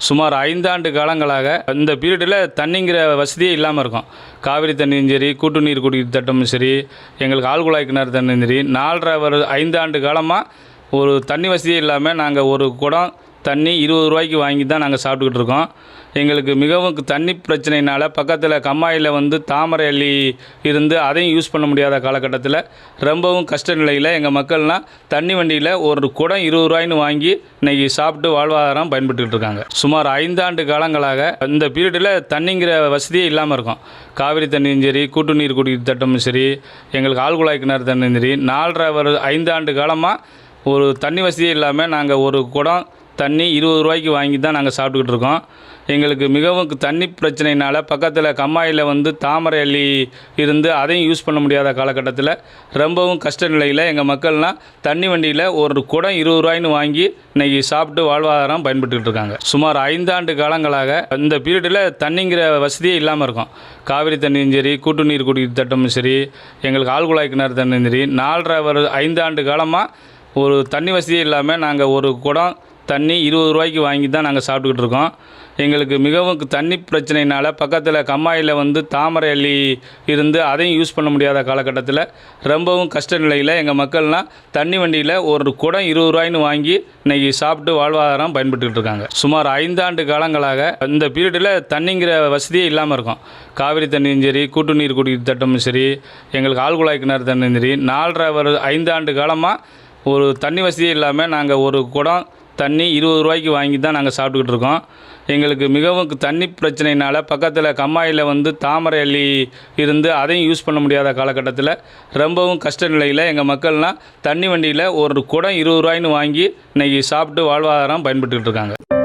சுமார் 5 ஆண்டு காலங்களாக இந்த பீரியடில் தண்ணிங்கிற வசதியே இல்லாமல் இருக்கும். காவிரி தண்ணியும் சரி, கூட்டு நீர் குடிநீர் திட்டமும் சரி, எங்களுக்கு ஆழ்குழாய் கிணறு தண்ணியும் சரி, 5 ஆண்டு காலமாக ஒரு தண்ணி வசதியே இல்லாமல் நாங்கள் ஒரு குடம் தண்ணி 20 ரூபாய்க்கு வாங்கி தான் நாங்கள் சாப்பிட்டுக்கிட்டு இருக்கோம். எங்களுக்கு மிகவும் தண்ணி பிரச்சனையினால் பக்கத்தில் கம்மாயில் தாமரை அள்ளி இருந்து அதையும் யூஸ் பண்ண முடியாத காலகட்டத்தில் ரொம்பவும் கஷ்ட நிலையில் எங்கள் மக்கள்லாம் தண்ணி வண்டியில் ஒரு குடம் 20 ரூபாய்னு வாங்கி இன்றைக்கி சாப்பிட்டு வாழ்வாதாரம் பயன்பட்டுக்கிட்டு இருக்காங்க. சுமார் 5 ஆண்டு காலங்களாக இந்த பீரியடில் தண்ணிங்கிற வசதியே இல்லாமல் இருக்கும். காவிரி தண்ணியும் சரி, கூட்டு நீர் குடிநீர் திட்டமும் சரி, எங்களுக்கு ஆழ்குழாய் கிணறு தண்ணியும் சரி, 5 ஆண்டு காலமாக ஒரு தண்ணி வசதியே இல்லாமல் நாங்கள் ஒரு குடம் தண்ணி 20 ரூபாய்க்கு வாங்கி தான் நாங்கள் சாப்பிட்டுக்கிட்டு இருக்கோம். எங்களுக்கு மிகவும் தண்ணி பிரச்சனையினால் பக்கத்தில் கம்மாயில் தாமரை அள்ளி இருந்து அதையும் யூஸ் பண்ண முடியாத காலகட்டத்தில் ரொம்பவும் கஷ்ட நிலையில் எங்கள் மக்கள்லாம் தண்ணி வண்டியில் ஒரு குடம் 20 ரூபாய்னு வாங்கி இன்றைக்கி சாப்பிட்டு வாழ்வாதாரம் பயன்பட்டுக்கிட்டு இருக்காங்க. சுமார் 5 ஆண்டு காலங்களாக இந்த பீரியடில் தண்ணிங்கிற வசதியே இல்லாமல் இருக்கும். காவிரி தண்ணியும் சரி, கூட்டு நீர் குடிநீர் திட்டமும் சரி, எங்களுக்கு ஆழ்குழாய் கிணறு தண்ணியும் சரி, 5 ஆண்டு காலமாக ஒரு தண்ணி வசதியே இல்லாமல் நாங்கள் ஒரு குடம் தண்ணி 20 ரூபாய்க்கு வாங்கி தான் நாங்கள் சாப்பிட்டுக்கிட்டு இருக்கோம். எங்களுக்கு மிகவும் தண்ணி பிரச்சனையினால் பக்கத்தில் கம்மாயில் தாமரை அள்ளி இருந்து அதையும் யூஸ் பண்ண முடியாத காலகட்டத்தில் ரொம்பவும் கஷ்ட நிலையில் எங்கள் மக்கள்லாம் தண்ணி வண்டியில் ஒரு குடம் 20 ரூபாய்னு வாங்கி இன்றைக்கி சாப்பிட்டு வாழ்வாதாரம் பயன்பட்டுக்கிட்டு இருக்காங்க. சுமார் 5 ஆண்டு காலங்களாக இந்த பீரியடில் தண்ணிங்கிற வசதியே இல்லாமல் இருக்கும். காவிரி தண்ணியும் சரி, கூட்டு நீர் குடிநீர் திட்டமும் சரி, எங்களுக்கு ஆழ்குழாய் கிணறு தண்ணியும் சரி, 5 ஆண்டு காலமாக ஒரு தண்ணி வசதியே இல்லாமல் நாங்கள் ஒரு குடம் தண்ணி 20 ரூபாய்க்கு வாங்கி தான் நாங்கள் சாப்பிட்டுக்கிட்டு இருக்கோம். எங்களுக்கு மிகவும் தண்ணி பிரச்சனையினால் பக்கத்தில் கம்மாயில் தாமரை அள்ளி இருந்து அதையும் யூஸ் பண்ண முடியாத காலகட்டத்தில் ரொம்பவும் கஷ்ட நிலையில் எங்கள் மக்கள்லாம் தண்ணி வண்டியில் ஒரு குடம் 20 ரூபாய்னு வாங்கி இன்றைக்கி சாப்பிட்டு வாழ்வாதாரம் பயன்பட்டுக்கிட்டு இருக்காங்க.